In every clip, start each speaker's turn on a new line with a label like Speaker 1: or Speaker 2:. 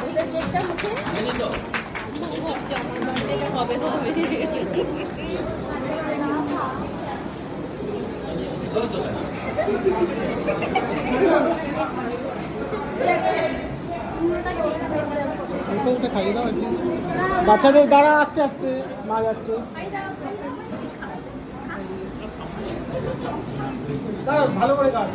Speaker 1: ওদের কেকটা মুখে
Speaker 2: ভাবছি আমার বার্থডেটা কবে হবে।
Speaker 3: খাইয়ে দাও বাচ্চাদের দ্বারা আস্তে আস্তে মা যাচ্ছে। ভালো করে কাট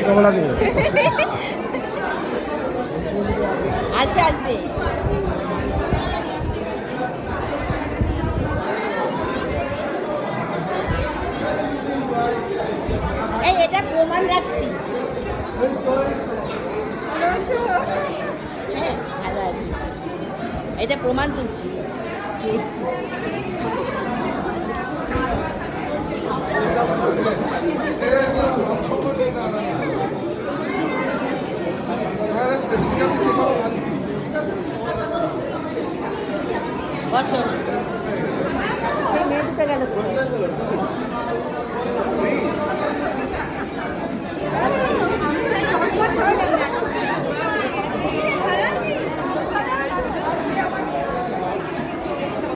Speaker 3: কমলা দেবে
Speaker 1: আজকে আসবে। এই এটা প্রমাণ রাখছি। হ্যাঁ ভালো আছে, এটা প্রমাণ তুলছি। সেই মেয়ে দুটো গেল।